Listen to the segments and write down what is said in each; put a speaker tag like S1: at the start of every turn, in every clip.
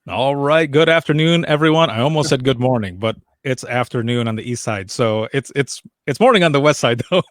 S1: All right. Good afternoon, everyone. I almost said good morning, but it's afternoon on the east side. So it's morning on the west side though.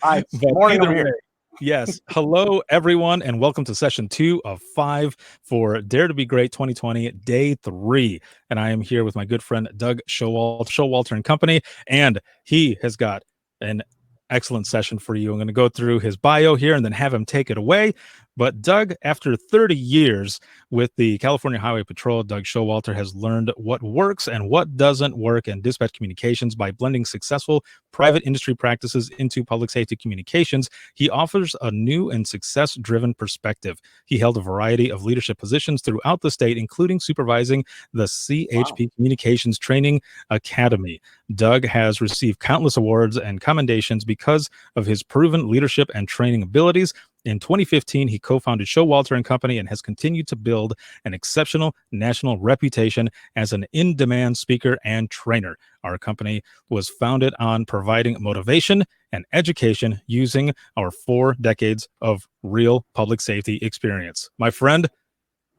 S2: Hi,
S1: But
S2: morning
S1: either
S2: over
S1: way,
S2: here.
S1: yes. Hello everyone and welcome to session 2 of 5 for Dare to Be Great 2020, day 3. And I am here with my good friend Doug Showalter.company, and he has got an excellent session for you. I'm going to go through his bio here and then have him take it away. But Doug, after 30 years with the California Highway Patrol, Doug Showalter has learned what works and what doesn't work in dispatch communications by blending successful private industry practices into public safety communications. He offers a new and success-driven perspective. He held a variety of leadership positions throughout the state, including supervising the CHP Communications Training Academy. Doug has received countless awards and commendations because of his proven leadership and training abilities. In 2015, he co-founded Showalter.company and has continued to build an exceptional national reputation as an in-demand speaker and trainer. Our company was founded on providing motivation and education using our 4 decades of real public safety experience. My friend,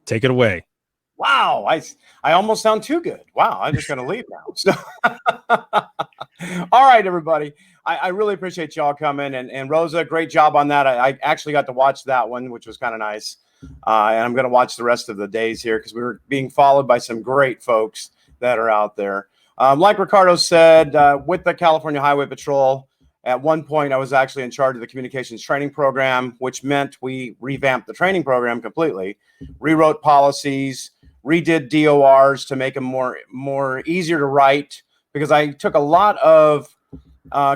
S1: take it away.
S2: Wow, I almost sound too good. Wow, I'm just going to leave now. So, all right, everybody. I really appreciate y'all coming. And Rosa, great job on that. I actually got to watch that one, which was kind of nice. And I'm going to watch the rest of the days here because we were being followed by some great folks that are out there. Like Ricardo said, with the California Highway Patrol, at one point, I was actually in charge of the communications training program, which meant we revamped the training program completely, rewrote policies, redid DORs to make them more easier to write, because I took a lot of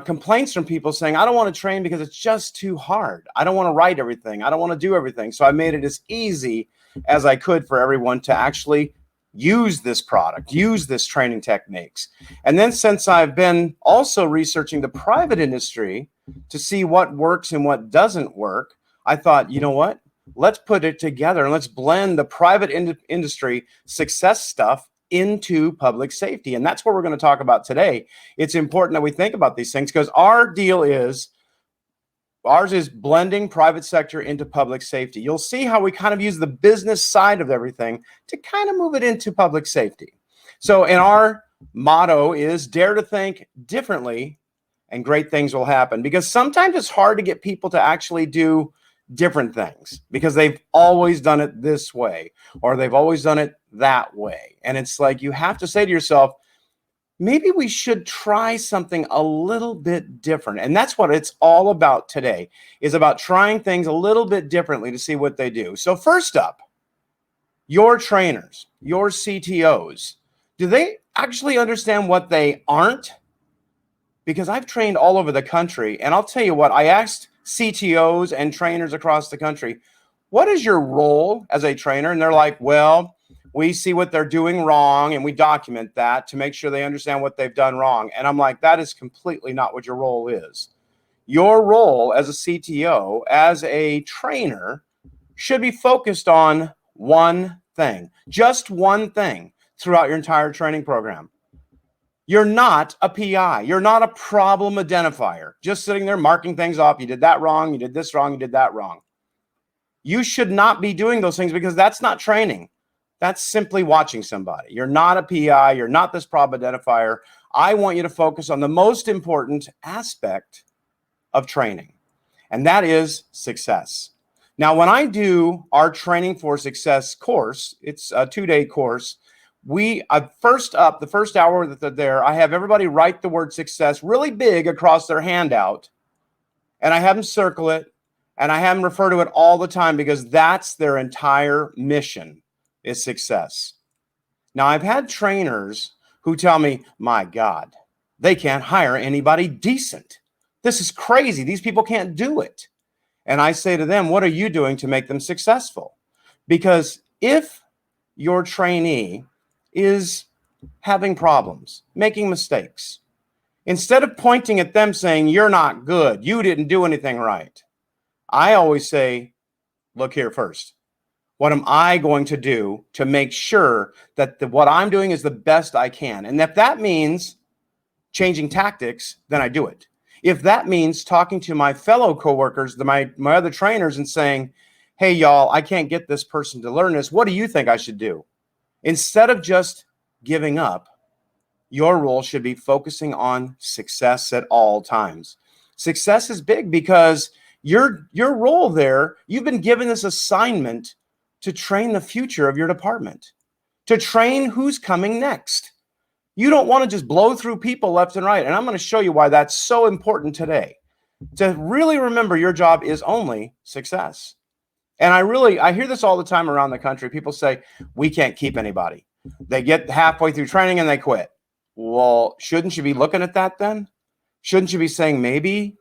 S2: complaints from people saying, I don't want to train because it's just too hard. I don't want to write everything. I don't want to do everything. So I made it as easy as I could for everyone to actually use this product, use this training techniques. And then since I've been also researching the private industry to see what works and what doesn't work, I thought, you know what? Let's put it together and let's blend the private industry success stuff into public safety. And that's what we're going to talk about today. It's important that we think about these things because ours is blending private sector into public safety. You'll see how we kind of use the business side of everything to kind of move it into public safety. So, and our motto is dare to think differently and great things will happen, because sometimes it's hard to get people to actually do different things because they've always done it this way or they've always done it that way. And it's like you have to say to yourself, maybe we should try something a little bit different. And that's what it's all about today, is about trying things a little bit differently to see what they do. So first up, your trainers, your CTOs, do they actually understand what they aren't? Because I've trained all over the country, and I'll tell you what, I asked CTOs and trainers across the country, what is your role as a trainer? And they're like, well, we see what they're doing wrong and we document that to make sure they understand what they've done wrong. And I'm like, that is completely not what your role is. Your role as a CTO, as a trainer, should be focused on one thing, just one thing throughout your entire training program. You're not a PI. You're not a problem identifier, just sitting there marking things off. You did that wrong. You did this wrong. You did that wrong. You should not be doing those things because that's not training. That's simply watching somebody. You're not a PI. You're not this problem identifier. I want you to focus on the most important aspect of training, and that is success. Now, when I do our Training for Success course, it's a 2-day course. The first hour that they're there, I have everybody write the word success really big across their handout, and I have them circle it, and I have them refer to it all the time because that's their entire mission, is success. Now, I've had trainers who tell me, my God, they can't hire anybody decent. This is crazy. These people can't do it. And I say to them, what are you doing to make them successful? Because if your trainee is having problems, making mistakes, instead of pointing at them saying, you're not good, you didn't do anything right, I always say, look here first. What am I going to do to make sure that what I'm doing is the best I can? And if that means changing tactics, then I do it. If that means talking to my fellow coworkers, my other trainers, and saying, hey, y'all, I can't get this person to learn this. What do you think I should do? Instead of just giving up, your role should be focusing on success at all times. Success is big because your role there, you've been given this assignment to train the future of your department, to train who's coming next. You don't want to just blow through people left and right. And I'm going to show you why that's so important today. To really remember your job is only success. And I hear this all the time around the country. People say, we can't keep anybody. They get halfway through training and they quit. Well, shouldn't you be looking at that then? Shouldn't you be saying maybe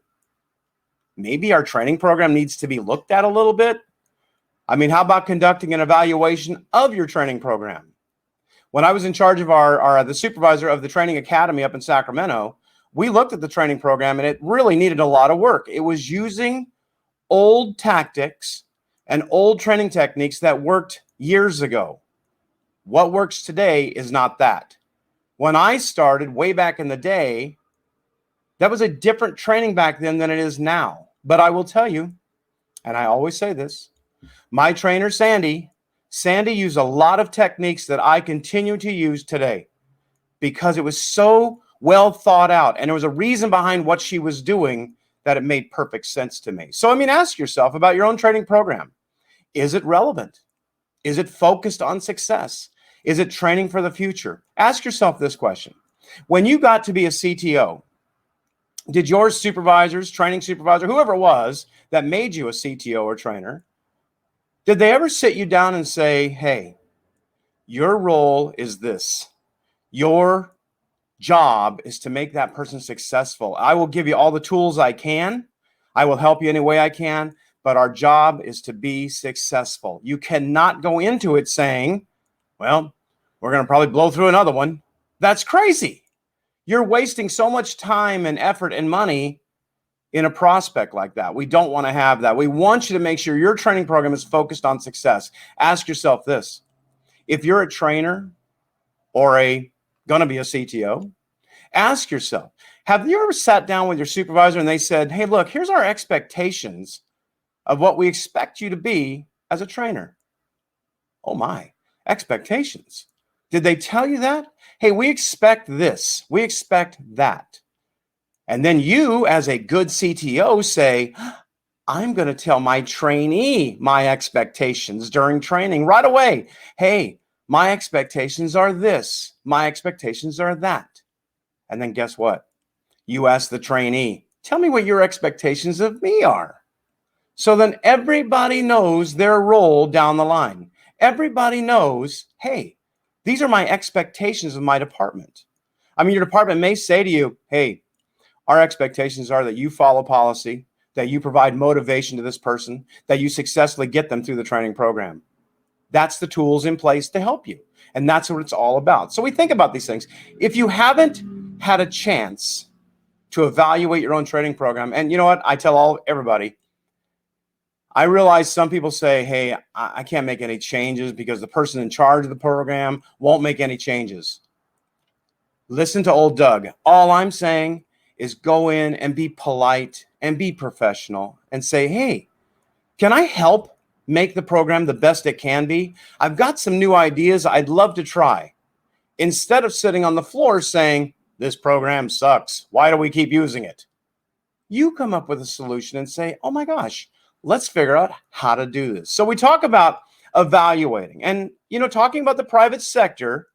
S2: our training program needs to be looked at a little bit? I mean, how about conducting an evaluation of your training program? When I was in charge of the supervisor of the training academy up in Sacramento, we looked at the training program and it really needed a lot of work. It was using old tactics and old training techniques that worked years ago. What works today is not that. When I started way back in the day, that was a different training back then than it is now. But I will tell you, and I always say this, my trainer, Sandy used a lot of techniques that I continue to use today because it was so well thought out. And there was a reason behind what she was doing that it made perfect sense to me. So, I mean, ask yourself about your own training program. Is it relevant? Is it focused on success? Is it training for the future? Ask yourself this question. When you got to be a CTO, did your supervisors, training supervisor, whoever it was that made you a CTO or trainer, did they ever sit you down and say, hey, your role is this. Your job is to make that person successful. I will give you all the tools I can. I will help you any way I can, but our job is to be successful. You cannot go into it saying, well, we're going to probably blow through another one. That's crazy. You're wasting so much time and effort and money in a prospect like that. We don't want to have that. We want you to make sure your training program is focused on success. Ask yourself this. If you're a trainer or going to be a CTO, ask yourself, have you ever sat down with your supervisor and they said, hey, look, here's our expectations of what we expect you to be as a trainer? Oh my, expectations. Did they tell you that? Hey, we expect this. We expect that. And then you, as a good CTO, say, I'm going to tell my trainee my expectations during training right away. Hey, my expectations are this. My expectations are that. And then guess what? You ask the trainee, tell me what your expectations of me are. So then everybody knows their role down the line. Everybody knows, hey, these are my expectations of my department. I mean, your department may say to you, hey, our expectations are that you follow policy, that you provide motivation to this person, that you successfully get them through the training program. That's the tools in place to help you. And that's what it's all about. So we think about these things. If you haven't had a chance to evaluate your own training program, and you know what? I tell everybody, I realize some people say, hey, I can't make any changes because the person in charge of the program won't make any changes. Listen to old Doug. All I'm saying is go in and be polite and be professional and say, hey, can I help make the program the best it can be? I've got some new ideas I'd love to try. Instead of sitting on the floor saying, this program sucks. Why do we keep using it? You come up with a solution and say, oh my gosh, let's figure out how to do this. So we talk about evaluating and, talking about the private sector.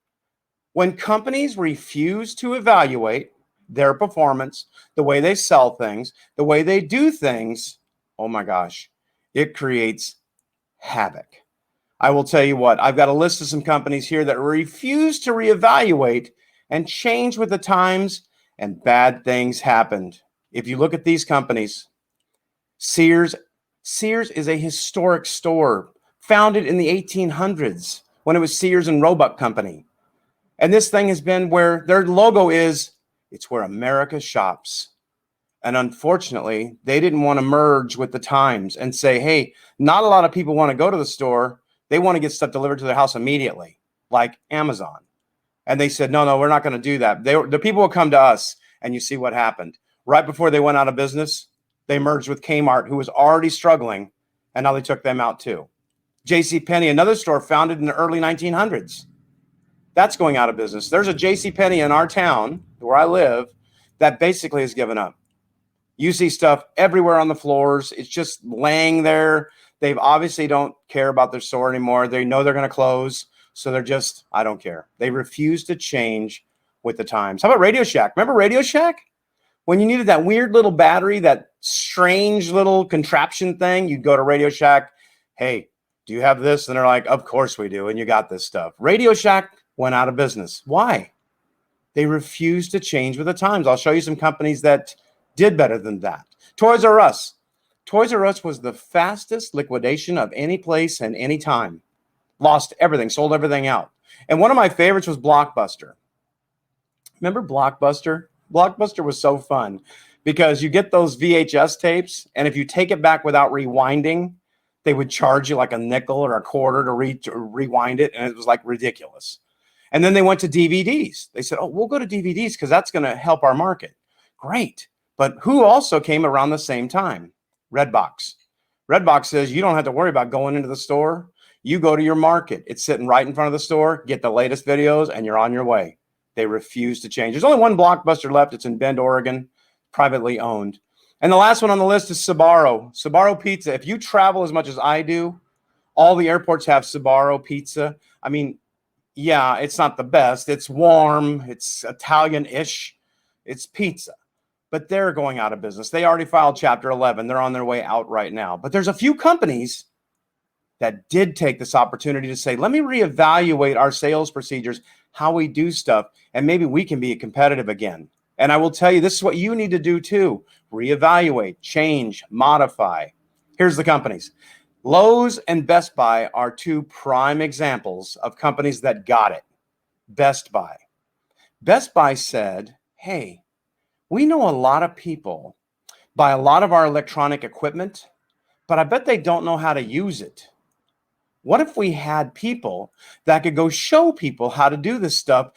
S2: When companies refuse to evaluate their performance, the way they sell things, the way they do things, oh my gosh, it creates havoc. I will tell you what, I've got a list of some companies here that refuse to reevaluate and change with the times, and bad things happened. If you look at these companies, Sears is a historic store founded in the 1800s when it was Sears and Roebuck Company. And this thing has been where their logo is, it's where America shops. And unfortunately, they didn't want to merge with the times and say, hey, not a lot of people want to go to the store. They want to get stuff delivered to their house immediately, like Amazon. And they said, no, we're not going to do that. The people will come to us. And you see what happened. Right before they went out of business, they merged with Kmart, who was already struggling. And now they took them out too. JCPenney, another store founded in the early 1900s. That's going out of business. There's a JCPenney in our town where I live that basically has given up. You see stuff everywhere on the floors. It's just laying there. They obviously don't care about their store anymore. They know they're going to close. So they're just, I don't care. They refuse to change with the times. How about Radio Shack? Remember Radio Shack? When you needed that weird little battery, that strange little contraption thing, you'd go to Radio Shack. Hey, do you have this? And they're like, of course we do. And you got this stuff. Radio Shack went out of business. Why? They refused to change with the times. I'll show you some companies that did better than that. Toys R Us. Toys R Us was the fastest liquidation of any place and any time. Lost everything, sold everything out. And one of my favorites was Blockbuster. Remember Blockbuster? Blockbuster was so fun because you get those VHS tapes, and if you take it back without rewinding, they would charge you like a nickel or a quarter to rewind it, and it was like ridiculous. And then they went to DVDs. They said, oh, we'll go to DVDs because that's going to help our market. Great. But who also came around the same time? Redbox. Redbox says you don't have to worry about going into the store. You go to your market. It's sitting right in front of the store. Get the latest videos, and you're on your way. They refuse to change. There's only one Blockbuster left. It's in Bend, Oregon, privately owned. And the last one on the list is Sbarro. Sbarro Pizza. If you travel as much as I do, all the airports have Sbarro Pizza. I mean, yeah, it's not the best. It's warm. It's Italian-ish. It's pizza. But they're going out of business. They already filed Chapter 11. They're on their way out right now. But there's a few companies that did take this opportunity to say, let me reevaluate our sales procedures, how we do stuff, and maybe we can be competitive again. And I will tell you, this is what you need to do too. Reevaluate, change, modify. Here's the companies. Lowe's and Best Buy are two prime examples of companies that got it. Best Buy. Best Buy said, hey, we know a lot of people buy a lot of our electronic equipment, but I bet they don't know how to use it. What if we had people that could go show people how to do this stuff?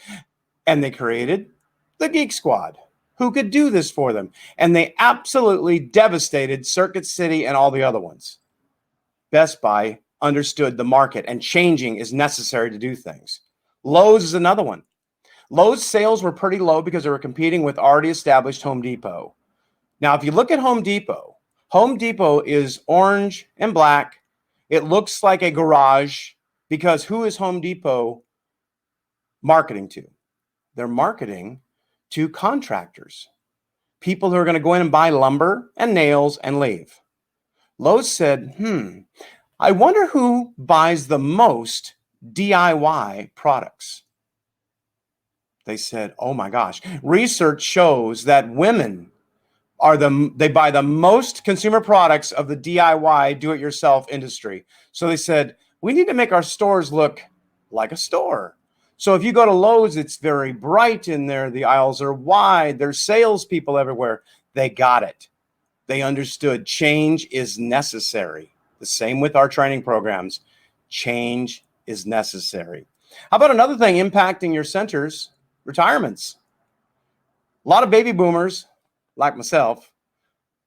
S2: And they created the Geek Squad, who could do this for them. And they absolutely devastated Circuit City and all the other ones. Best Buy understood the market, and changing is necessary to do things. Lowe's is another one. Lowe's sales were pretty low because they were competing with already established Home Depot. Now, if you look at Home Depot is orange and black. It looks like a garage because who is Home Depot marketing to? They're marketing to contractors, people who are going to go in and buy lumber and nails and leave. Lowe's said, I wonder who buys the most DIY products. They said, oh my gosh, research shows that women they buy the most consumer products of the DIY do-it-yourself industry. So they said, we need to make our stores look like a store. So if you go to Lowe's, it's very bright in there. The aisles are wide. There's salespeople everywhere. They got it. They understood change is necessary. The same with our training programs. Change is necessary. How about another thing impacting your centers? Retirements. A lot of baby boomers, like myself,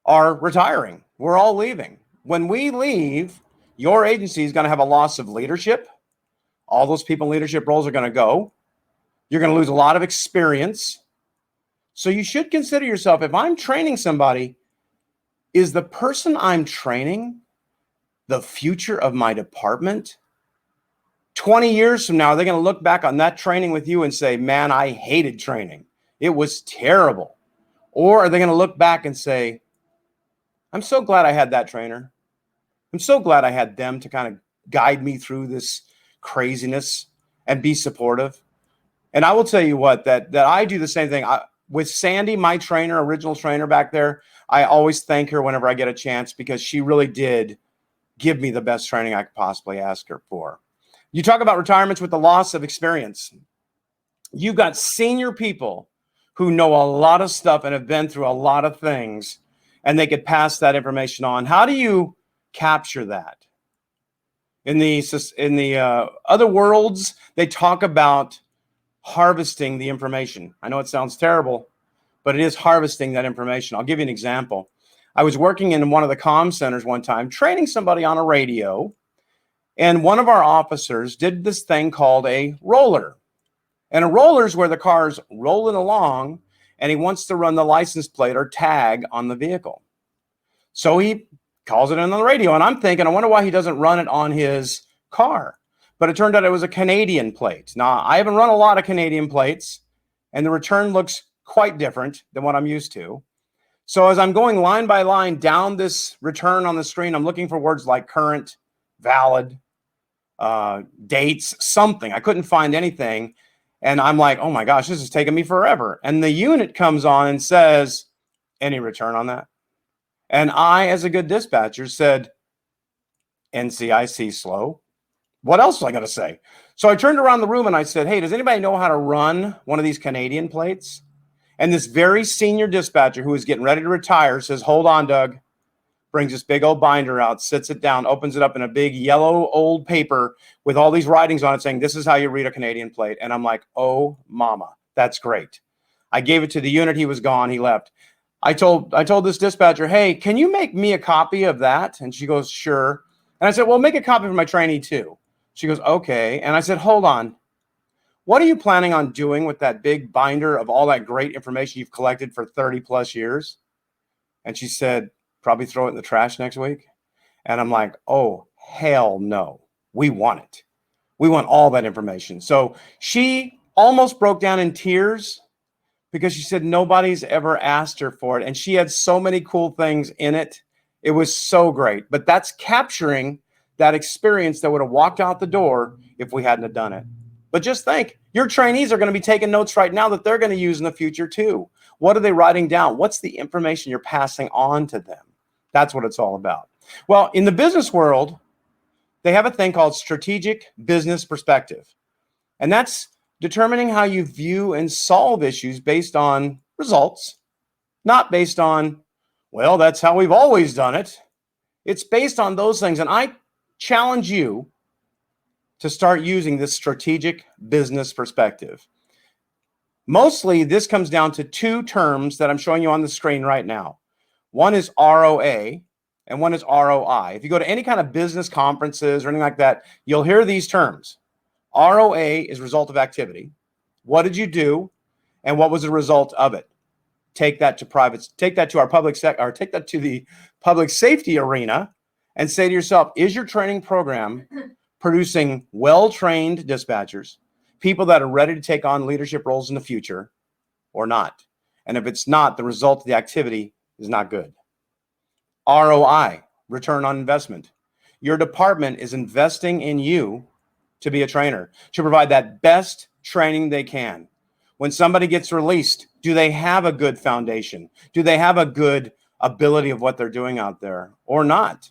S2: are retiring. We're all leaving. When we leave, your agency is going to have a loss of leadership. All those people in leadership roles are going to go. You're going to lose a lot of experience. So you should consider yourself, if I'm training somebody, is the person I'm training the future of my department? 20 years from now, they're going to look back on that training with you and say, man, I hated training. It was terrible. Or are they going to look back and say, I'm so glad I had that trainer. I'm so glad I had them to kind of guide me through this craziness and be supportive. And I will tell you what, that I do the same thing. With Sandy, my trainer, original trainer back there, I always thank her whenever I get a chance because she really did give me the best training I could possibly ask her for. You talk about retirements with the loss of experience. You've got senior people who know a lot of stuff and have been through a lot of things, and they could pass that information on. How do you capture that? In the other worlds, they talk about harvesting the information. I know it sounds terrible, but it is harvesting that information. I'll give you an example. I was working in one of the comm centers one time, training somebody on a radio, and one of our officers did this thing called a roller. And a roller is where the car's rolling along and he wants to run the license plate or tag on the vehicle. So he calls it in on the radio. And I'm thinking, I wonder why he doesn't run it on his car. But it turned out it was a Canadian plate. Now, I haven't run a lot of Canadian plates, and the return looks quite different than what I'm used to. So as I'm going line by line down this return on the screen, I'm looking for words like current, valid, dates, something. I couldn't find anything. And I'm like, oh my gosh, this is taking me forever. And the unit comes on and says, any return on that? And I, as a good dispatcher, said, NCIC slow. What else was I going to say? So I turned around the room and I said, hey, does anybody know how to run one of these Canadian plates? And this very senior dispatcher who was getting ready to retire says, hold on, Doug. Brings this big old binder out, sits it down, opens it up in a big yellow old paper with all these writings on it saying, this is how you read a Canadian plate. And I'm like, oh, mama, that's great. I gave it to the unit. He was gone. He left. I told this dispatcher, hey, can you make me a copy of that? And she goes, sure. And I said, well, make a copy for my trainee too. She goes, okay. And I said, hold on. What are you planning on doing with that big binder of all that great information you've collected for 30 plus years? And she said, probably throw it in the trash next week. And I'm like, oh, hell no. We want it. We want all that information. So she almost broke down in tears because she said nobody's ever asked her for it. And she had so many cool things in it. It was so great. But that's capturing that experience that would have walked out the door if we hadn't have done it. But just think, your trainees are going to be taking notes right now that they're going to use in the future too. What are they writing down? What's the information you're passing on to them? That's what it's all about. Well, in the business world, they have a thing called strategic business perspective. And that's determining how you view and solve issues based on results, not based on, well, that's how we've always done it. It's based on those things. And I challenge you to start using this strategic business perspective. Mostly, this comes down to two terms that I'm showing you on the screen right now. One is ROA and one is ROI. If you go to any kind of business conferences or anything like that, you'll hear these terms. ROA is result of activity. What did you do? And what was the result of it? Take that to our public sector, or take that to the public safety arena and say to yourself, is your training program producing well-trained dispatchers, people that are ready to take on leadership roles in the future, or not? And if it's not, the result of the activity is not good. ROI, return on investment. Your department is investing in you to be a trainer, to provide that best training they can. When somebody gets released, do they have a good foundation? Do they have a good ability of what they're doing out there or not?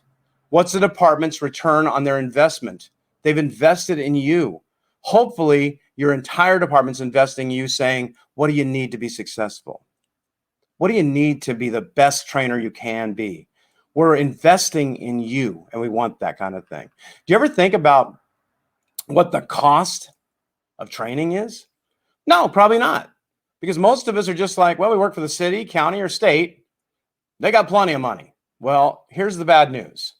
S2: What's the department's return on their investment? They've invested in you. Hopefully, your entire department's investing in you, saying, what do you need to be successful? What do you need to be the best trainer you can be? We're investing in you, and we want that kind of thing. Do you ever think about what the cost of training is? No, probably not. Because most of us are just like, well, we work for the city, county, or state. They got plenty of money. Well, here's the bad news.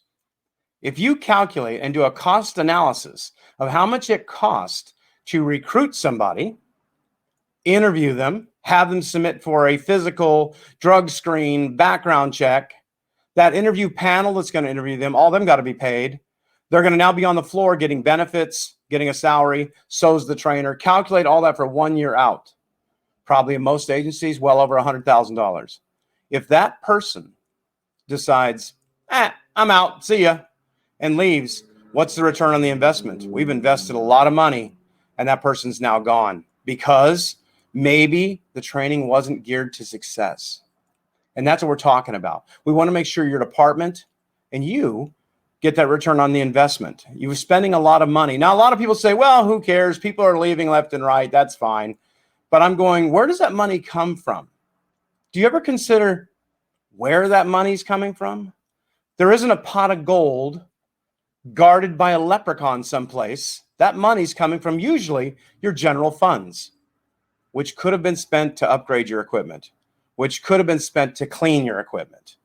S2: If you calculate and do a cost analysis of how much it costs to recruit somebody, interview them, have them submit for a physical, drug screen, background check, that interview panel that's going to interview them, all of them got to be paid. They're going to now be on the floor getting benefits, getting a salary, so's the trainer. Calculate all that for 1 year out. Probably in most agencies, well over $100,000. If that person decides, I'm out, see ya, and leaves, what's the return on the investment? We've invested a lot of money, and that person's now gone because maybe the training wasn't geared to success. And that's what we're talking about. We want to make sure your department and you get that return on the investment. You're spending a lot of money. Now, a lot of people say, well, who cares? People are leaving left and right. That's fine. But I'm going, where does that money come from? Do you ever consider where that money's coming from? There isn't a pot of gold guarded by a leprechaun someplace. That money's coming from usually your general funds, which could have been spent to upgrade your equipment, which could have been spent to clean your equipment,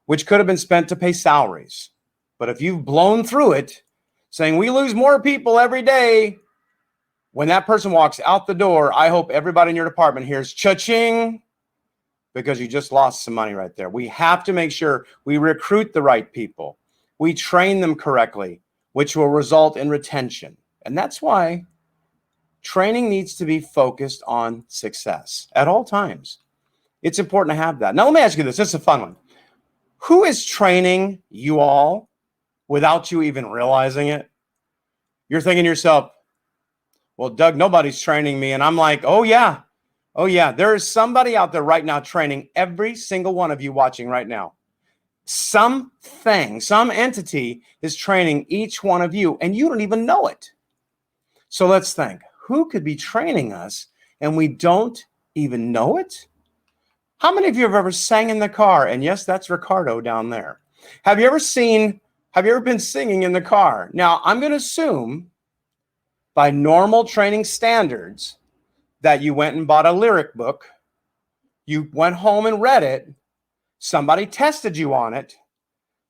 S2: which could have been spent to pay salaries. But if you've blown through it, saying we lose more people every day, When that person walks out the door, I hope everybody in your department hears cha-ching, because you just lost some money right there. We have to make sure we recruit the right people. We train them correctly, which will result in retention. And that's why training needs to be focused on success at all times. It's important to have that. Now, let me ask you this. This is a fun one. Who is training you all without you even realizing it? You're thinking to yourself, well, Doug, nobody's training me. And I'm like, oh, yeah. Oh, yeah. There is somebody out there right now training every single one of you watching right now. Something, some entity is training each one of you, and you don't even know it. So let's think. Who could be training us and we don't even know it? How many of you have ever sang in the car? And yes, that's Ricardo down there. Have you ever been singing in the car? Now, I'm going to assume by normal training standards that you went and bought a lyric book, you went home and read it, somebody tested you on it,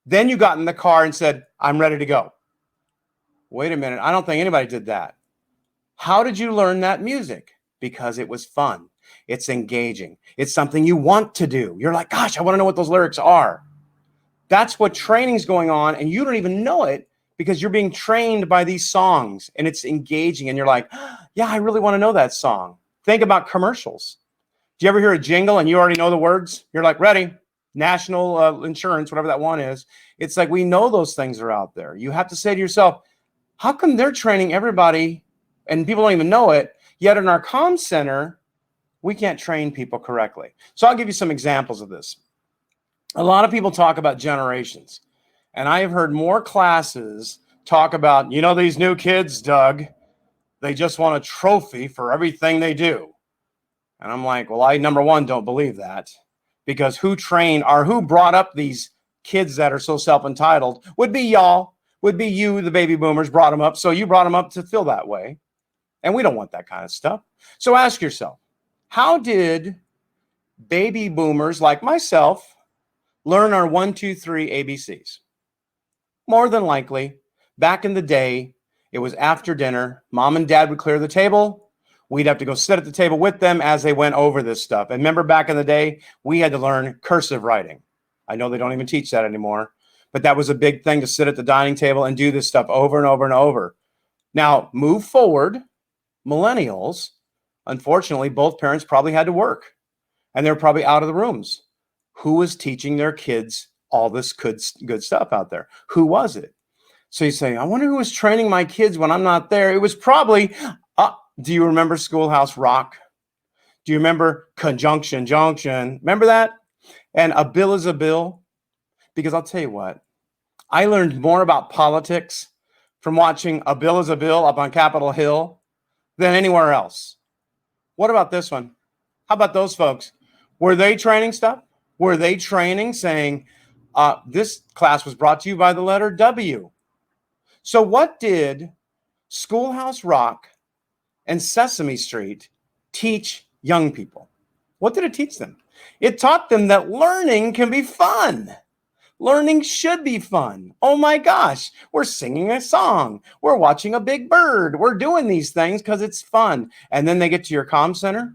S2: then you got in the car and said, I'm ready to go. Wait a minute, I don't think anybody did that. How did you learn that music? Because it was fun. It's engaging. It's something you want to do. You're like, gosh, I want to know what those lyrics are. That's what training's going on, and you don't even know it because you're being trained by these songs, and it's engaging, and you're like, yeah, I really want to know that song. Think about commercials. Do you ever hear a jingle and you already know the words? You're like, ready, national insurance, whatever that one is. It's like we know those things are out there. You have to say to yourself, how come they're training everybody and people don't even know it, yet in our comm center, we can't train people correctly? So I'll give you some examples of this. A lot of people talk about generations, and I have heard more classes talk about, these new kids, Doug, they just want a trophy for everything they do. And I'm like, well, I, number one, don't believe that, because who brought up these kids that are so self-entitled would be y'all, would be you, the baby boomers brought them up. So you brought them up to feel that way. And we don't want that kind of stuff. So ask yourself, how did baby boomers like myself learn our 1, 2, 3 ABCs? More than likely, back in the day, it was after dinner. Mom and dad would clear the table. We'd have to go sit at the table with them as they went over this stuff. And remember, back in the day, we had to learn cursive writing. I know they don't even teach that anymore, but that was a big thing, to sit at the dining table and do this stuff over and over and over. Now, move forward, millennials, unfortunately, both parents probably had to work, and they're probably out of the rooms. Who was teaching their kids all this good stuff out there? Who was it? So you say, I wonder who was training my kids when I'm not there. It was probably, do you remember Schoolhouse Rock? Do you remember Conjunction Junction? Remember that? And a bill is a bill? Because I'll tell you what, I learned more about politics from watching A Bill is a Bill up on Capitol Hill than anywhere else. What about this one? How about those folks? Were they training stuff? Were they training saying, this class was brought to you by the letter W? So what did Schoolhouse Rock and Sesame Street teach young people? What did it teach them? It taught them that learning can be fun. Learning should be fun. Oh my gosh, we're singing a song. We're watching a big bird. We're doing these things because it's fun. And then they get to your comm center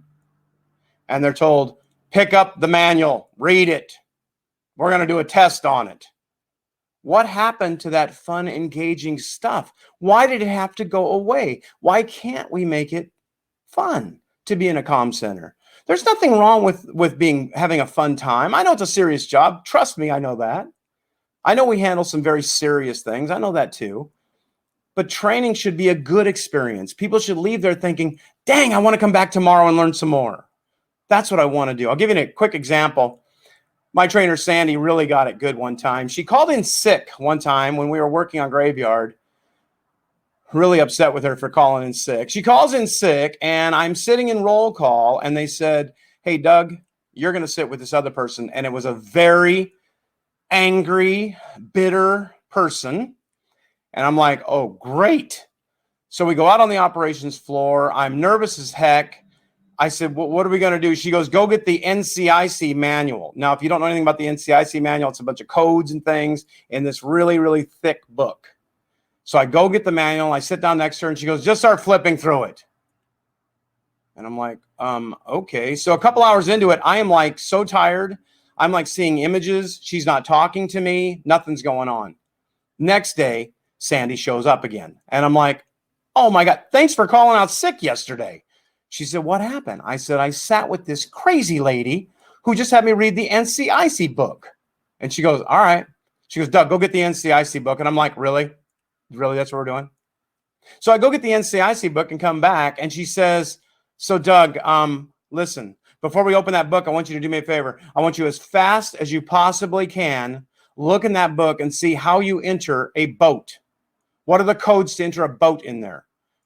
S2: and they're told, pick up the manual, read it. We're going to do a test on it. What happened to that fun, engaging stuff? Why did it have to go away? Why can't we make it fun to be in a comm center? There's nothing wrong with having a fun time. I know it's a serious job. Trust me, I know that. I know we handle some very serious things. I know that too. But training should be a good experience. People should leave there thinking, dang, I want to come back tomorrow and learn some more. That's what I want to do. I'll give you a quick example. My trainer, Sandy, really got it good one time. She called in sick one time when we were working on graveyard. Really upset with her for calling in sick. She calls in sick, and I'm sitting in roll call, and they said, hey, Doug, you're going to sit with this other person. And it was a very angry, bitter person. And I'm like, oh, great. So we go out on the operations floor. I'm nervous as heck. I said, well, what are we going to do? She goes, go get the NCIC manual. Now, if you don't know anything about the NCIC manual, it's a bunch of codes and things in this really, really thick book. So I go get the manual. I sit down next to her, and she goes, just start flipping through it. And I'm like, okay. So a couple hours into it, I am like so tired. I'm like seeing images. She's not talking to me. Nothing's going on. Next day, Sandy shows up again. And I'm like, oh my God, thanks for calling out sick yesterday. She said, what happened? I said, I sat with this crazy lady who just had me read the NCIC book. And she goes, all right. She goes, Doug, go get the NCIC book. And I'm like, really? Really? That's what we're doing? So I go get the NCIC book and come back. And she says, so Doug, listen, before we open that book, I want you to do me a favor. I want you as fast as you possibly can, look in that book and see how you enter a boat. What are the codes to enter a boat in there?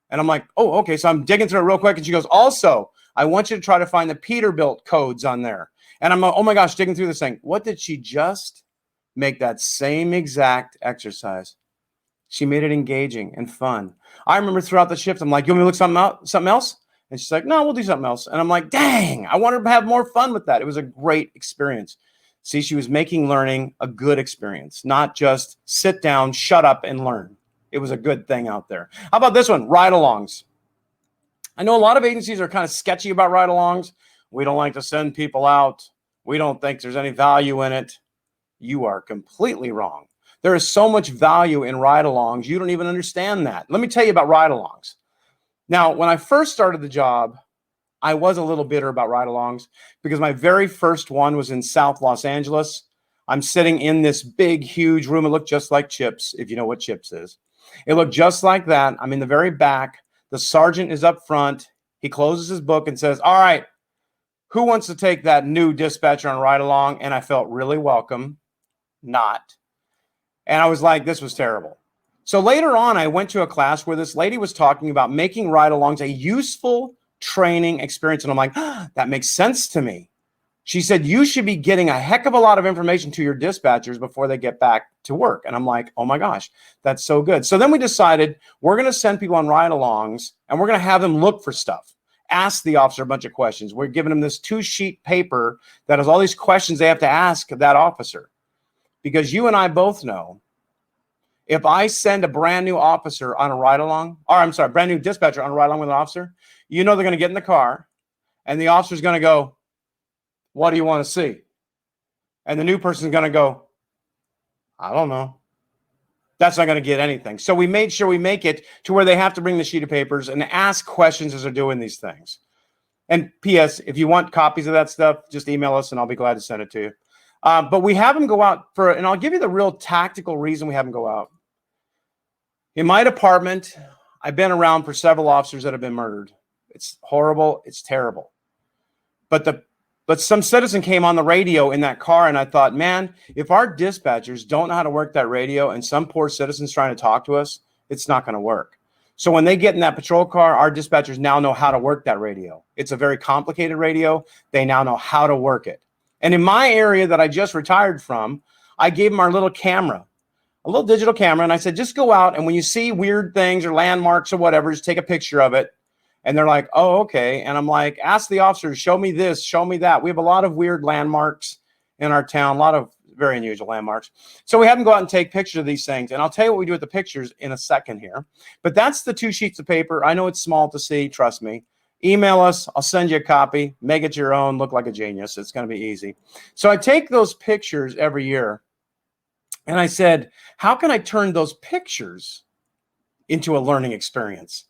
S2: And I'm like, oh, okay. So I'm digging through it real quick. And she goes, also, I want you to try to find the Peterbilt codes on there. And I'm like, oh my gosh, digging through this thing. What did she just make that same exact exercise? She made it engaging and fun. I remember throughout the shift, I'm like, you want me to look something else? And she's like, no, we'll do something else. And I'm like, dang, I wanted to have more fun with that. It was a great experience. See, she was making learning a good experience, not just sit down, shut up, and learn. It was a good thing out there. How about this one? Ride-alongs. I know a lot of agencies are kind of sketchy about ride-alongs. We don't like to send people out. We don't think there's any value in it. You are completely wrong. There is so much value in ride-alongs. You don't even understand that. Let me tell you about ride-alongs. Now, when I first started the job, I was a little bitter about ride-alongs because my very first one was in South Los Angeles. I'm sitting in this big, huge room. It looked just like Chips, if you know what Chips is. It looked just like that. I'm in the very back. The sergeant is up front. He closes his book and says, all right, who wants to take that new dispatcher on ride-along? And I felt really welcome. Not. And I was like, this was terrible. So later on, I went to a class where this lady was talking about making ride-alongs a useful training experience. And I'm like, ah, that makes sense to me. She said, you should be getting a heck of a lot of information to your dispatchers before they get back to work. And I'm like, oh my gosh, that's so good. So then we decided we're going to send people on ride-alongs and we're going to have them look for stuff. Ask the officer a bunch of questions. We're giving them this 2-sheet paper that has all these questions they have to ask that officer. Because you and I both know, if I send a brand new officer on a ride-along, or I'm sorry, brand new dispatcher on a ride-along with an officer, you know they're going to get in the car and the officer's going to go, what do you want to see? And the new person's going to go, I don't know. That's not going to get anything. So we made sure we make it to where they have to bring the sheet of papers and ask questions as they're doing these things. And P.S., if you want copies of that stuff, just email us and I'll be glad to send it to you. But we have them go out for, and I'll give you the real tactical reason we have them go out. In my department, I've been around for several officers that have been murdered. It's horrible. It's terrible. But some citizen came on the radio in that car, and I thought, man, if our dispatchers don't know how to work that radio and some poor citizen's trying to talk to us, it's not going to work. So when they get in that patrol car, our dispatchers now know how to work that radio. It's a very complicated radio. They now know how to work it. And in my area that I just retired from, I gave them our little camera, a little digital camera, and I said, just go out, and when you see weird things or landmarks or whatever, just take a picture of it. And they're like, oh, okay. And I'm like, ask the officers, show me this, show me that. We have a lot of weird landmarks in our town, a lot of very unusual landmarks. So we have them go out and take pictures of these things. And I'll tell you what we do with the pictures in a second here. But that's the 2 sheets of paper. I know it's small to see, trust me. Email us. I'll send you a copy. Make it your own. Look like a genius. It's going to be easy. So I take those pictures every year. And I said, how can I turn those pictures into a learning experience?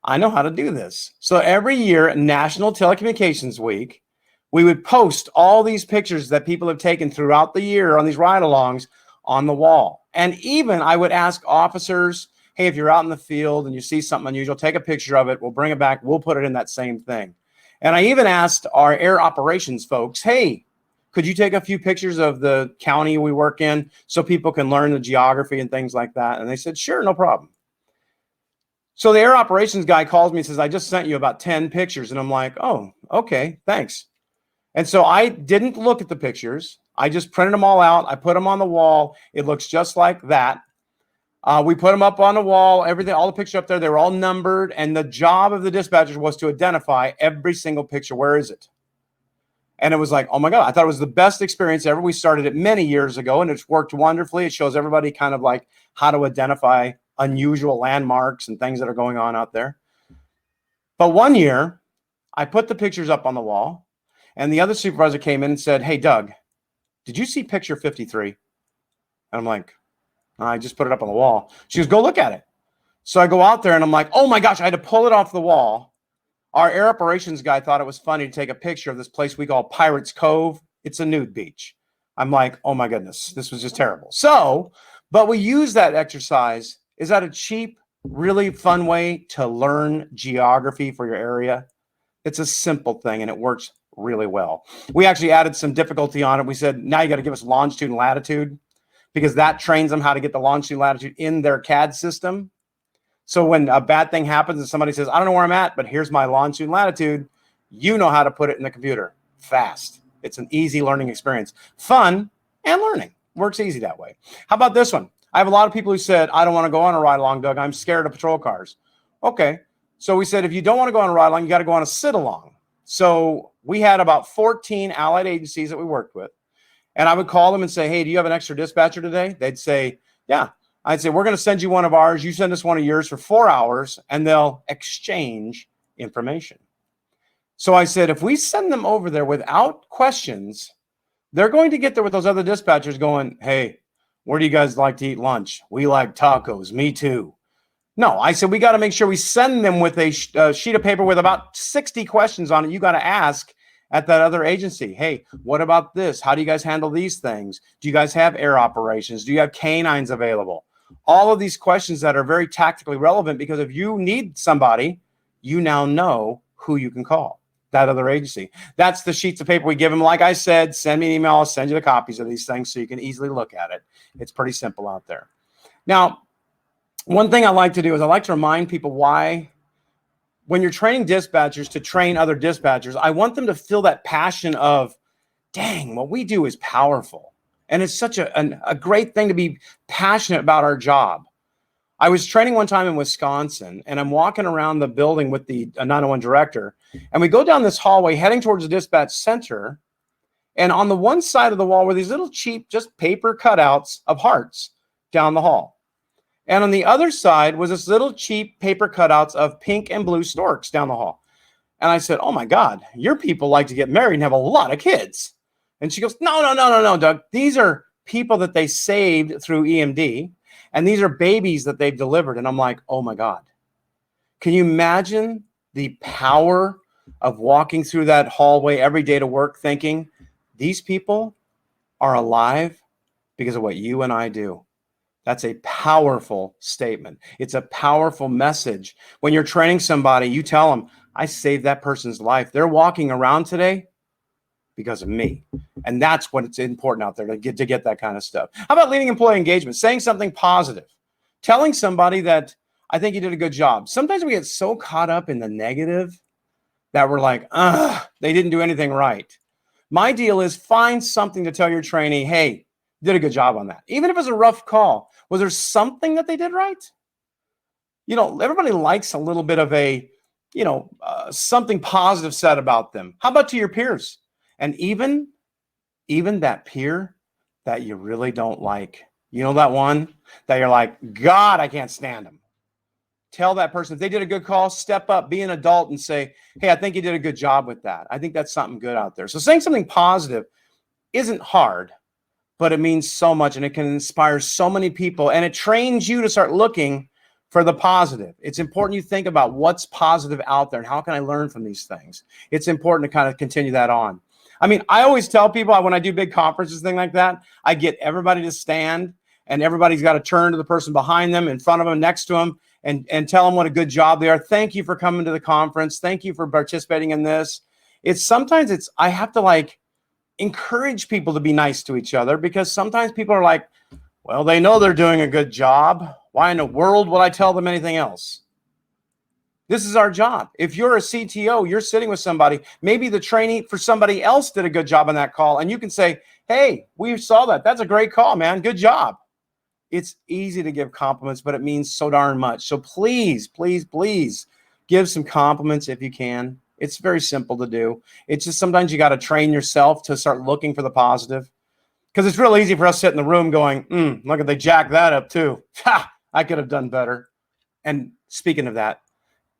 S2: I know how to do this. So every year, National Telecommunications Week, we would post all these pictures that people have taken throughout the year on these ride-alongs on the wall. And even I would ask officers, hey, if you're out in the field and you see something unusual, take a picture of it. We'll bring it back. We'll put it in that same thing. And I even asked our air operations folks, hey, could you take a few pictures of the county we work in so people can learn the geography and things like that? And they said, sure, no problem. So the air operations guy calls me and says, I just sent you about 10 pictures. And I'm like, oh, okay, thanks. And so I didn't look at the pictures. I just printed them all out. I put them on the wall. It looks just like that. We put them up on the wall, everything, all the pictures up there. They were all numbered. And the job of the dispatchers was to identify every single picture. Where is it? And it was like, oh my God, I thought it was the best experience ever. We started it many years ago and it's worked wonderfully. It shows everybody kind of like how to identify unusual landmarks and things that are going on out there. But one year I put the pictures up on the wall, and the other supervisor came in and said, "Hey, Doug, did you see picture 53?" And I'm like, "I just put it up on the wall." She goes, "Go look at it." So I go out there and I'm like, "Oh my gosh," I had to pull it off the wall. Our air operations guy thought it was funny to take a picture of this place we call Pirates Cove. It's a nude beach. I'm like, oh my goodness, this was just terrible. So, but we use that exercise. Is that a cheap, really fun way to learn geography for your area? It's a simple thing and it works really well. We actually added some difficulty on it. We said, now you got to give us longitude and latitude because that trains them how to get the longitude and latitude in their CAD system. So when a bad thing happens and somebody says, I don't know where I'm at, but here's my longitude and latitude, you know how to put it in the computer fast. It's an easy learning experience. Fun and learning. Works easy that way. How about this one? I have a lot of people who said, I don't want to go on a ride along, Doug. I'm scared of patrol cars. Okay. So we said, if you don't want to go on a ride along, you got to go on a sit along. So we had about 14 allied agencies that we worked with. And I would call them and say, hey, do you have an extra dispatcher today? They'd say, yeah. I'd say, we're going to send you one of ours. You send us one of yours for 4 hours, and they'll exchange information. So I said, if we send them over there without questions, they're going to get there with those other dispatchers going, hey, where do you guys like to eat lunch? We like tacos. Me too. No, I said, we got to make sure we send them with a sheet of paper with about 60 questions on it. You got to ask at that other agency, hey, what about this? How do you guys handle these things? Do you guys have air operations? Do you have canines available? All of these questions that are very tactically relevant, because if you need somebody, you now know who you can call, that other agency. That's the sheets of paper we give them. Like I said, send me an email. I'll send you the copies of these things so you can easily look at it. It's pretty simple out there. Now, one thing I like to do is I like to remind people why, when you're training dispatchers to train other dispatchers, I want them to feel that passion of, dang, what we do is powerful. And it's such a great thing to be passionate about our job. I was training one time in Wisconsin, and I'm walking around the building with the 901 director, and we go down this hallway heading towards the dispatch center. And on the one side of the wall were these little cheap, just paper cutouts of hearts down the hall. And on the other side was this little cheap paper cutouts of pink and blue storks down the hall. And I said, oh my God, your people like to get married and have a lot of kids. And she goes, no, Doug. These are people that they saved through EMD, and these are babies that they've delivered. And I'm like, oh my God. Can you imagine the power of walking through that hallway every day to work thinking, these people are alive because of what you and I do? That's a powerful statement. It's a powerful message. When you're training somebody, you tell them, I saved that person's life. They're walking around today because of me. And that's what it's important out there to get that kind of stuff. How about leading employee engagement? Saying something positive. Telling somebody that I think you did a good job. Sometimes we get so caught up in the negative that we're like, they didn't do anything right. My deal is find something to tell your trainee, hey, you did a good job on that. Even if it's a rough call, was there something that they did right? You know, everybody likes a little bit of a, something positive said about them. How about to your peers? And even that peer that you really don't like, that one that you're like, God, I can't stand them. Tell that person if they did a good call, step up, be an adult and say, hey, I think you did a good job with that. I think that's something good out there. So saying something positive isn't hard, but it means so much and it can inspire so many people, and it trains you to start looking for the positive. It's important you think about what's positive out there and how can I learn from these things. It's important to kind of continue that on. I mean, I always tell people when I do big conferences, things like that, I get everybody to stand and everybody's got to turn to the person behind them, in front of them, next to them, and tell them what a good job they are. Thank you for coming to the conference. Thank you for participating in this. I have to encourage people to be nice to each other, because sometimes people are like, well, they know they're doing a good job. Why in the world would I tell them anything else? This is our job. If you're a CTO, you're sitting with somebody, maybe the trainee for somebody else did a good job on that call, and you can say, hey, we saw that. That's a great call, man. Good job. It's easy to give compliments, but it means so darn much. So please, please, please give some compliments if you can. It's very simple to do. It's just sometimes you got to train yourself to start looking for the positive, because it's real easy for us to sit in the room going, look at, they jacked that up too. Ha, I could have done better. And speaking of that,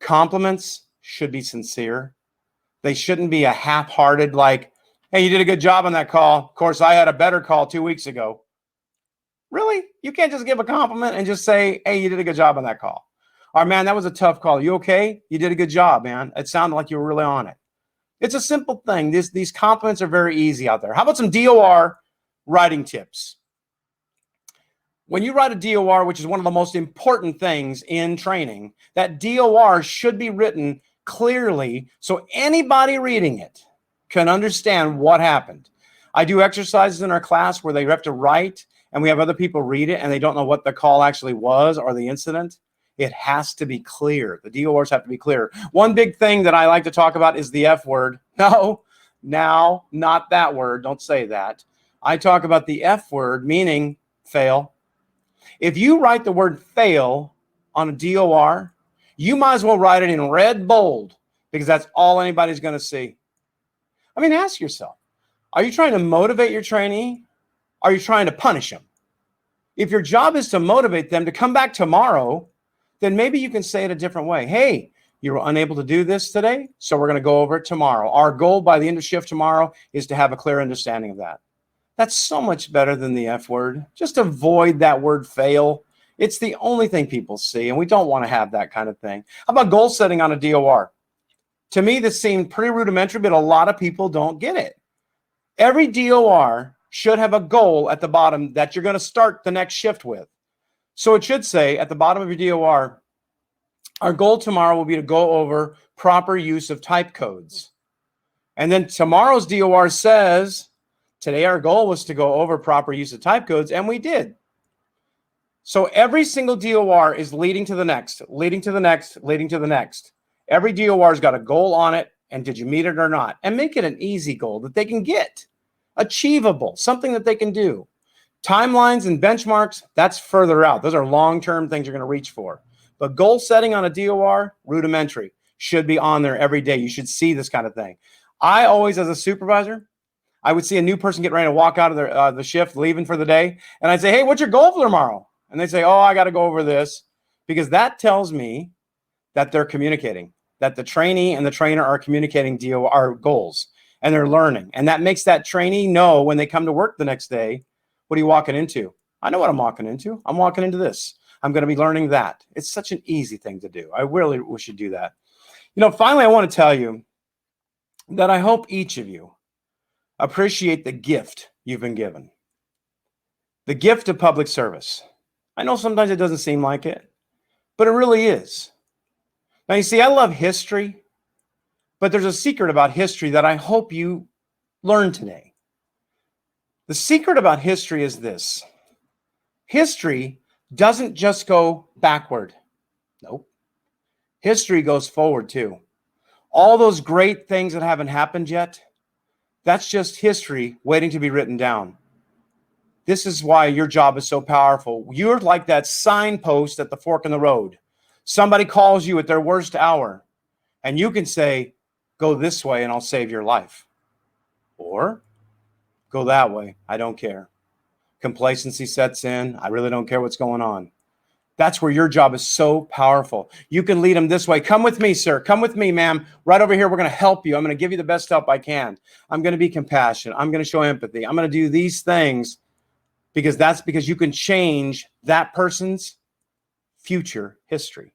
S2: compliments should be sincere. They shouldn't be a half-hearted like, hey, you did a good job on that call. Of course, I had a better call 2 weeks ago. Really? You can't just give a compliment and just say, hey, you did a good job on that call. All right, man, that was a tough call. You okay? You did a good job, man. It sounded like you were really on it. It's a simple thing. These compliments are very easy out there. How about some DOR writing tips? When you write a DOR, which is one of the most important things in training, that DOR should be written clearly so anybody reading it can understand what happened. I do exercises in our class where they have to write and we have other people read it and they don't know what the call actually was or the incident. It has to be clear. The DORs have to be clear. One big thing that I like to talk about is the F word. No, now, not that word. Don't say that. I talk about the F word, meaning fail. If you write the word fail on a DOR, you might as well write it in red bold because that's all anybody's going to see. I mean, ask yourself, are you trying to motivate your trainee? Are you trying to punish them? If your job is to motivate them to come back tomorrow, then maybe you can say it a different way. Hey, you were unable to do this today, so we're going to go over it tomorrow. Our goal by the end of shift tomorrow is to have a clear understanding of that. That's so much better than the F word. Just avoid that word fail. It's the only thing people see, and we don't want to have that kind of thing. How about goal setting on a DOR? To me, this seemed pretty rudimentary, but a lot of people don't get it. Every DOR should have a goal at the bottom that you're going to start the next shift with. So it should say at the bottom of your DOR, our goal tomorrow will be to go over proper use of type codes. And then tomorrow's DOR says, today our goal was to go over proper use of type codes, and we did. So every single DOR is leading to the next, leading to the next, leading to the next. Every DOR's got a goal on it, and did you meet it or not? And make it an easy goal that they can get, achievable, something that they can do. Timelines and benchmarks, that's further out. Those are long-term things you're going to reach for. But goal setting on a DOR, rudimentary, should be on there every day. You should see this kind of thing. I always, as a supervisor, I would see a new person get ready to walk out of the shift, leaving for the day. And I'd say, hey, what's your goal for tomorrow? And they say, oh, I got to go over this. Because that tells me that they're communicating, that the trainee and the trainer are communicating DOR goals, and they're learning. And that makes that trainee know when they come to work the next day, what are you walking into? I know what I'm walking into. I'm walking into this. I'm going to be learning that. It's such an easy thing to do. I really wish you'd do that. You know, finally, I want to tell you that I hope each of you appreciate the gift you've been given. The gift of public service. I know sometimes it doesn't seem like it, but it really is. Now, you see, I love history, but there's a secret about history that I hope you learn today. The secret about history is this. History doesn't just go backward. Nope. History goes forward too. All those great things that haven't happened yet, that's just history waiting to be written down. This is why your job is so powerful. You're like that signpost at the fork in the road. Somebody calls you at their worst hour, and you can say, go this way and I'll save your life. Or go that way. I don't care. Complacency sets in. I really don't care what's going on. That's where your job is so powerful. You can lead them this way. Come with me, sir. Come with me, ma'am. Right over here, we're going to help you. I'm going to give you the best help I can. I'm going to be compassionate. I'm going to show empathy. I'm going to do these things because you can change that person's future history.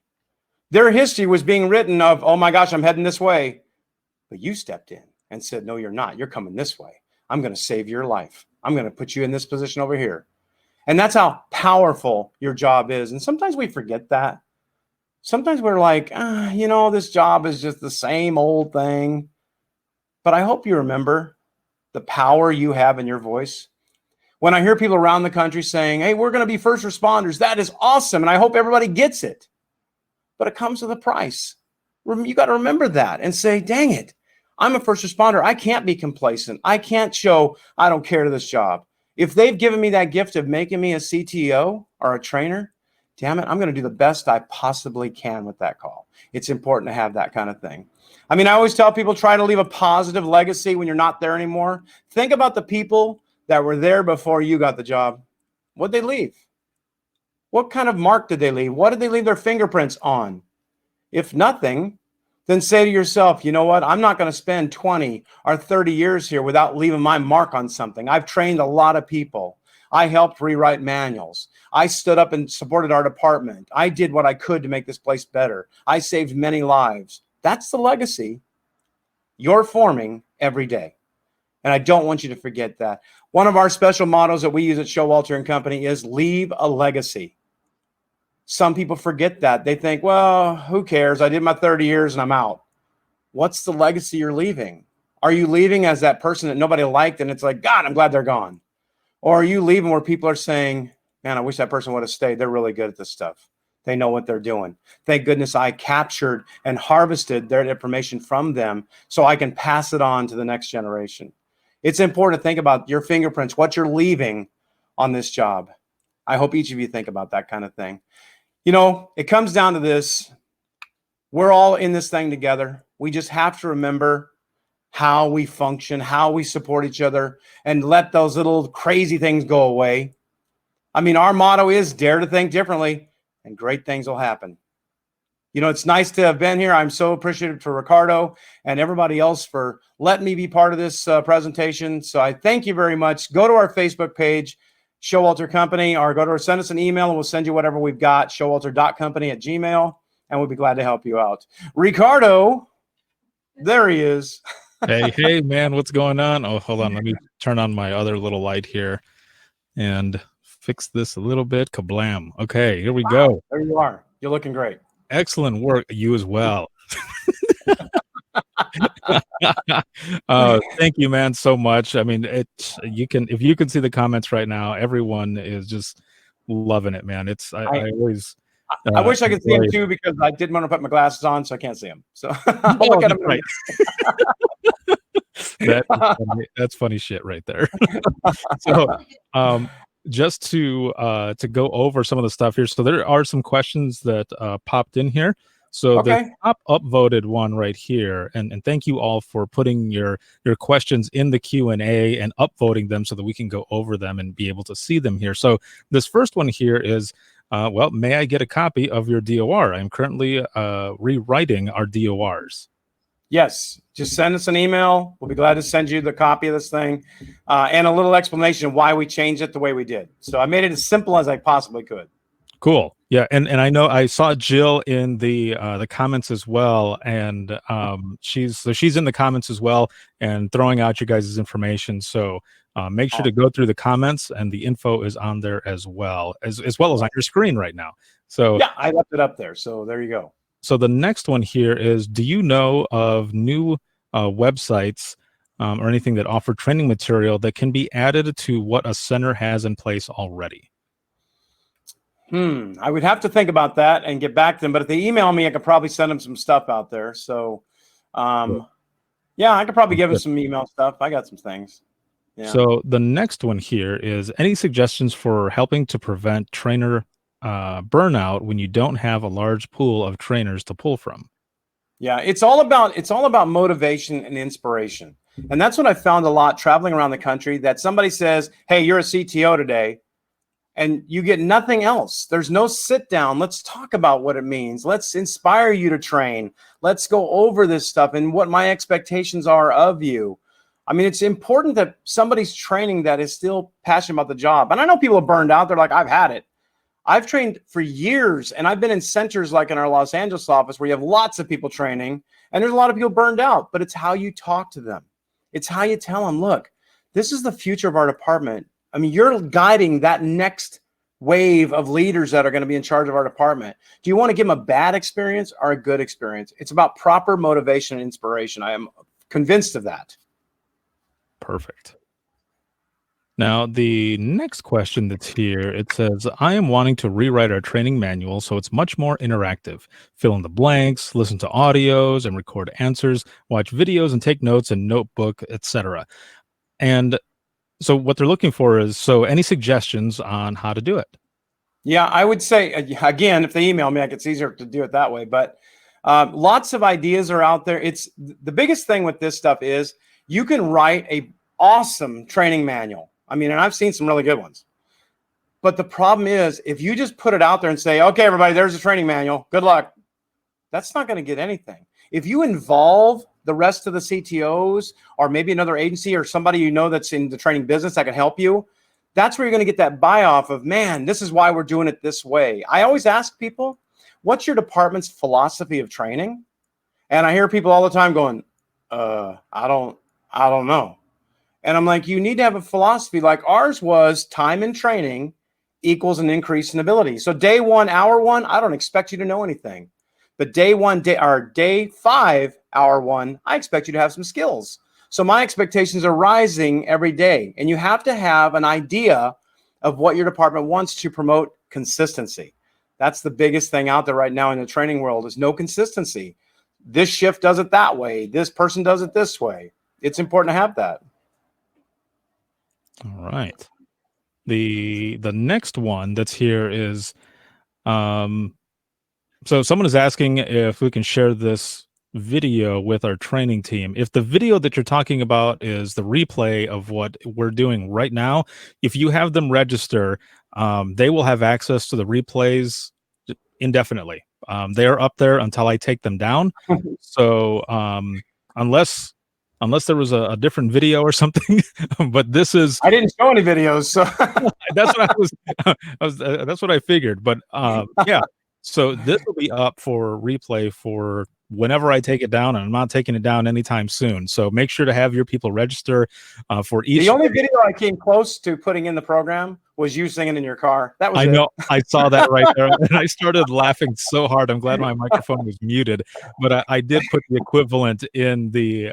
S2: Their history was being written of, oh my gosh, I'm heading this way. But you stepped in and said, no, you're not. You're coming this way. I'm going to save your life. I'm going to put you in this position over here. And that's how powerful your job is. And sometimes we forget that. Sometimes we're like, this job is just the same old thing. But I hope you remember the power you have in your voice. When I hear people around the country saying, hey, we're going to be first responders, that is awesome. And I hope everybody gets it. But it comes with a price. You got to remember that and say, dang it, I'm a first responder. I can't be complacent. I can't show I don't care to this job. If they've given me that gift of making me a CTO or a trainer, damn it, I'm going to do the best I possibly can with that call. It's important to have that kind of thing. I mean, I always tell people, try to leave a positive legacy when you're not there anymore. Think about the people that were there before you got the job. What'd they leave? What kind of mark did they leave? What did they leave their fingerprints on? If nothing, then say to yourself, you know what? I'm not going to spend 20 or 30 years here without leaving my mark on something. I've trained a lot of people. I helped rewrite manuals. I stood up and supported our department. I did what I could to make this place better. I saved many lives. That's the legacy you're forming every day. And I don't want you to forget that. One of our special mottos that we use at Showalter.company is leave a legacy. Some people forget that. They think, well, who cares? I did my 30 years and I'm out. What's the legacy you're leaving? Are you leaving as that person that nobody liked and it's like, God, I'm glad they're gone? Or are you leaving where people are saying, man, I wish that person would have stayed. They're really good at this stuff. They know what they're doing. Thank goodness I captured and harvested their information from them so I can pass it on to the next generation. It's important to think about your fingerprints, what you're leaving on this job. I hope each of you think about that kind of thing. You know, it comes down to this. We're all in this thing together. We just have to remember how we function, how we support each other, and let those little crazy things go away. I mean, our motto is dare to think differently, and great things will happen. You know, it's nice to have been here. I'm so appreciative to Ricardo and everybody else for letting me be part of this presentation. So I thank you very much. Go to our Facebook page, Showalter.company, or send us an email and we'll send you whatever we've got, Showalter.company at Gmail, and we'll be glad to help you out. Ricardo, there he is.
S1: Hey, man, what's going on? Oh, hold on. Let me turn on my other little light here and fix this a little bit. Kablam. Okay, here we go.
S2: There you are. You're looking great.
S1: Excellent work. You as well. Thank you, man, so much. I mean, if you can see the comments right now, everyone is just loving it, man. I always
S2: I wish I could see him too, because I didn't want to put my glasses on, so I can't see him. So I'll look at him.
S1: Right. That's funny shit right there. So just to go over some of the stuff here. So there are some questions that popped in here. So the top upvoted one right here, and thank you all for putting your questions in the Q&A and upvoting them so that we can go over them and be able to see them here. So this first one here is, well, may I get a copy of your DOR? I'm currently rewriting our DORs.
S2: Yes, just send us an email. We'll be glad to send you the copy of this thing and a little explanation of why we changed it the way we did. So I made it as simple as I possibly could.
S1: Cool. Yeah, and I know I saw Jill in the comments as well, and she's in the comments as well and throwing out your guys' information. So make sure to go through the comments, and the info is on there as well as on your screen right now. So
S2: yeah, I left it up there. So there you go.
S1: So the next one here is, do you know of new websites or anything that offer training material that can be added to what a center has in place already?
S2: I would have to think about that and get back to them. But if they email me, I could probably send them some stuff out there. So, yeah, I could probably give them some email stuff. I got some things. Yeah.
S1: So the next one here is, any suggestions for helping to prevent trainer burnout when you don't have a large pool of trainers to pull from?
S2: Yeah, it's all about motivation and inspiration. And that's what I found a lot traveling around the country, that somebody says, hey, you're a CTO today, and you get nothing else. There's no sit down. Let's talk about what it means. Let's inspire you to train. Let's go over this stuff and what my expectations are of you. I mean, it's important that somebody's training that is still passionate about the job. And I know people are burned out. They're like, I've had it. I've trained for years, and I've been in centers like in our Los Angeles office where you have lots of people training, and there's a lot of people burned out, but it's how you talk to them. It's how you tell them, look, this is the future of our department. I mean, you're guiding that next wave of leaders that are going to be in charge of our department. Do you want to give them a bad experience or a good experience? It's about proper motivation and inspiration. I am convinced of that.
S1: Perfect. Now, the next question that's here, it says, I am wanting to rewrite our training manual so it's much more interactive. Fill in the blanks, listen to audios and record answers, watch videos and take notes and notebook, etc. And so what they're looking for is, so any suggestions on how to do it?
S2: Yeah, I would say, again, if they email me, it's easier to do it that way. But lots of ideas are out there. It's the biggest thing with this stuff is you can write a awesome training manual. I mean, and I've seen some really good ones. But the problem is, if you just put it out there and say, okay, everybody, there's a training manual, good luck, that's not going to get anything. If you involve the rest of the CTOs or maybe another agency or somebody you know that's in the training business that can help you, that's where you're going to get that buy off of, man, this is why we're doing it this way. I always ask people, what's your department's philosophy of training? And I hear people all the time going, I don't know. And I'm like, you need to have a philosophy. Like ours was time in training equals an increase in ability. So day 1, hour 1, I don't expect you to know anything. But day 5, hour 1, I expect you to have some skills. So my expectations are rising every day. And you have to have an idea of what your department wants to promote consistency. That's the biggest thing out there right now in the training world is no consistency. This shift does it that way. This person does it this way. It's important to have that.
S1: All right. The next one that's here is so someone is asking if we can share this video with our training team. If the video that you're talking about is the replay of what we're doing right now, if you have them register, they will have access to the replays indefinitely. They are up there until I take them down. So unless there was a different video or something, but this is.
S2: I didn't show any videos, so
S1: that's what that's what I figured. But yeah, so this will be up for replay for whenever I take it down, and I'm not taking it down anytime soon. So make sure to have your people register for each.
S2: The only video I came close to putting in the program was you singing in your car. That was
S1: I know. I saw that right there, and I started laughing so hard. I'm glad my microphone was muted, but I did put the equivalent in the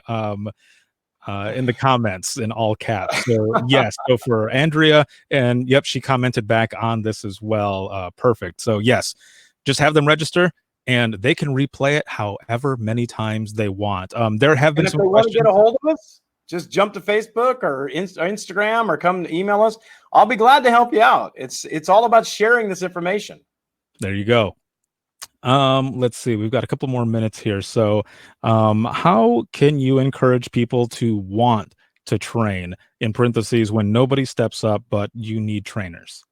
S1: comments in all caps. So yes, so for Andrea, and yep, she commented back on this as well. Perfect. So yes, just have them register, and they can replay it however many times they want. There have been some questions. If they want to
S2: get a hold of us, just jump to Facebook or Instagram or come to email us. I'll be glad to help you out. It's all about sharing this information.
S1: There you go. Let's see. We've got a couple more minutes here. So, how can you encourage people to want to train, in parentheses, when nobody steps up, but you need trainers?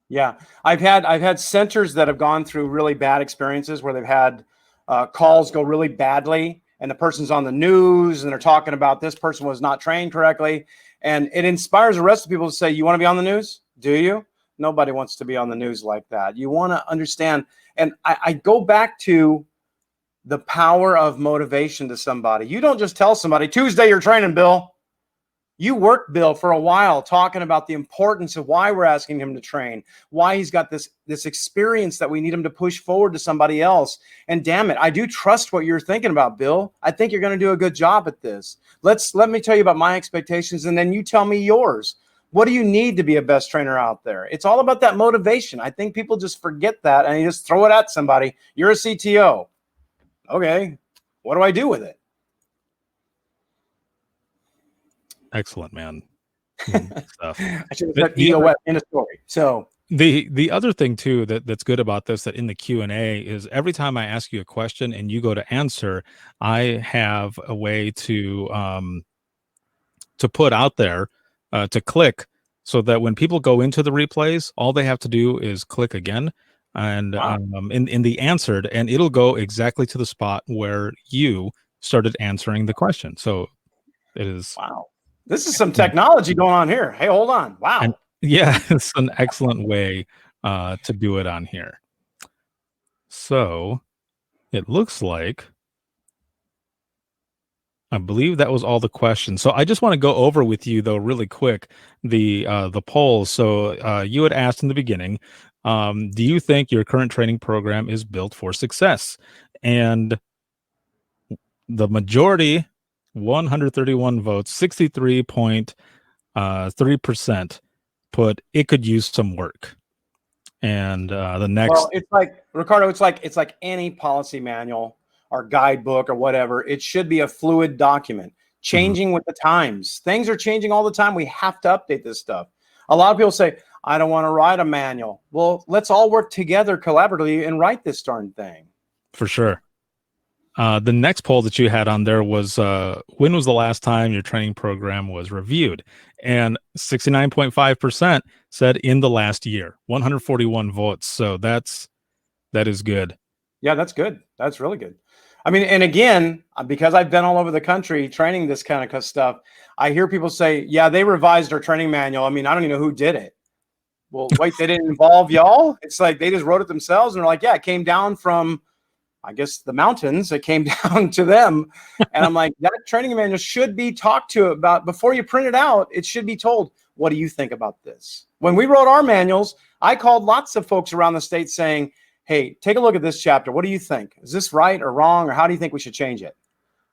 S2: Yeah, I've had centers that have gone through really bad experiences where they've had calls go really badly, and the person's on the news and they're talking about this person was not trained correctly, and it inspires the rest of people to say, "You want to be on the news? Do you?" Nobody wants to be on the news like that. You want to understand. And I go back to the power of motivation to somebody. You don't just tell somebody, Tuesday you're training, Bill. You work Bill for a while talking about the importance of why we're asking him to train, why he's got this experience that we need him to push forward to somebody else. And damn it, I do trust what you're thinking about, Bill. I think you're going to do a good job at this. Let me tell you about my expectations, and then you tell me yours. What do you need to be a best trainer out there? It's all about that motivation. I think people just forget that and you just throw it at somebody. You're a CTO. Okay, what do I do with it?
S1: Excellent, man.
S2: Stuff. I should have said EOS in a story. So
S1: the other thing too that's good about this, that in the Q&A, is every time I ask you a question and you go to answer, I have a way to put out there to click, so that when people go into the replays, all they have to do is click again, and in the answered, and it'll go exactly to the spot where you started answering the question. So it is.
S2: Wow. This is some technology going on here. Hey, hold on. Wow.
S1: And yeah, it's an excellent way to do it on here. So it looks like, I believe that was all the questions. So I just want to go over with you, though, really quick, the polls. So you had asked in the beginning, do you think your current training program is built for success? And the majority, 131 votes, 63.3% put it could use some work. And the next,
S2: well, it's like, Ricardo, it's like any policy manual or guidebook or whatever. It should be a fluid document, changing with the times. Things are changing all the time. We have to update this stuff. A lot of people say, I don't want to write a manual. Well, let's all work together collaboratively and write this darn thing.
S1: For sure. The next poll that you had on there was, when was the last time your training program was reviewed? And 69.5% said in the last year, 141 votes. So that is good.
S2: Yeah, that's good. That's really good. I mean, and again, because I've been all over the country training this kind of stuff, I hear people say, yeah, they revised our training manual. I mean, I don't even know who did it. Well, wait, they didn't involve y'all? It's like they just wrote it themselves, and they're like, yeah, it came down from, I guess, the mountains. It came down to them. And I'm like, that training manual should be talked to about before you print it out. It should be told, what do you think about this? When we wrote our manuals, I called lots of folks around the state saying, hey, take a look at this chapter. What do you think? Is this right or wrong? Or how do you think we should change it?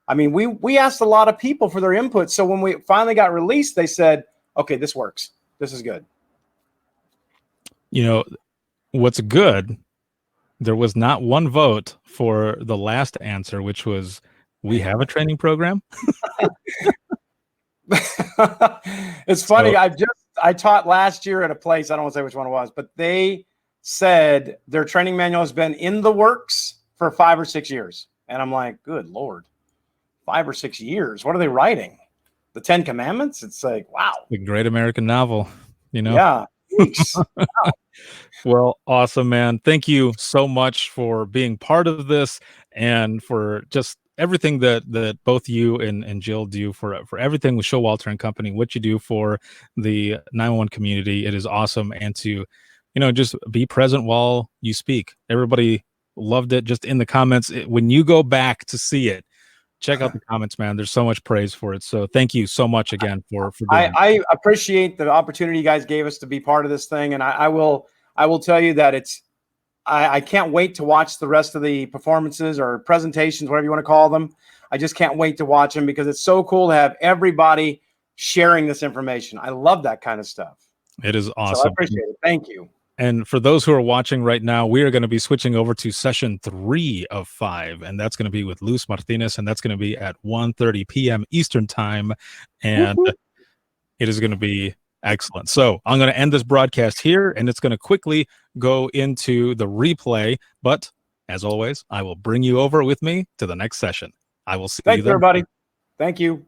S2: I mean, we asked a lot of people for their input. So when we finally got released, they said, okay, this works. This is good.
S1: You know, what's good, there was not one vote for the last answer, which was, we have a training program.
S2: It's funny. I taught last year at a place, I don't want to say which one it was, but they said their training manual has been in the works for 5 or 6 years. And I'm like, good Lord, 5 or 6 years. What are they writing? The 10 Commandments? It's like, wow.
S1: The great American novel, you know?
S2: Yeah. Wow.
S1: Well, awesome, man. Thank you so much for being part of this and for just everything that both you and Jill do for everything with Showalter.company, what you do for the 911 community. It is awesome. And to, just be present while you speak. Everybody loved it just in the comments. When you go back to see it, check out the comments, man. There's so much praise for it. So thank you so much again for doing it.
S2: I appreciate the opportunity you guys gave us to be part of this thing. And I will tell you that I can't wait to watch the rest of the performances or presentations, whatever you want to call them. I just can't wait to watch them because it's so cool to have everybody sharing this information. I love that kind of stuff.
S1: It is awesome.
S2: So I appreciate it. Thank you.
S1: And for those who are watching right now, we are going to be switching over to session 3 of 5, and that's going to be with Luz Martinez, and that's going to be at 1:30 p.m. Eastern time, and it is going to be excellent. So I'm going to end this broadcast here, and it's going to quickly go into the replay, but as always, I will bring you over with me to the next session. I will see you then.
S2: Thanks, everybody. Thank you.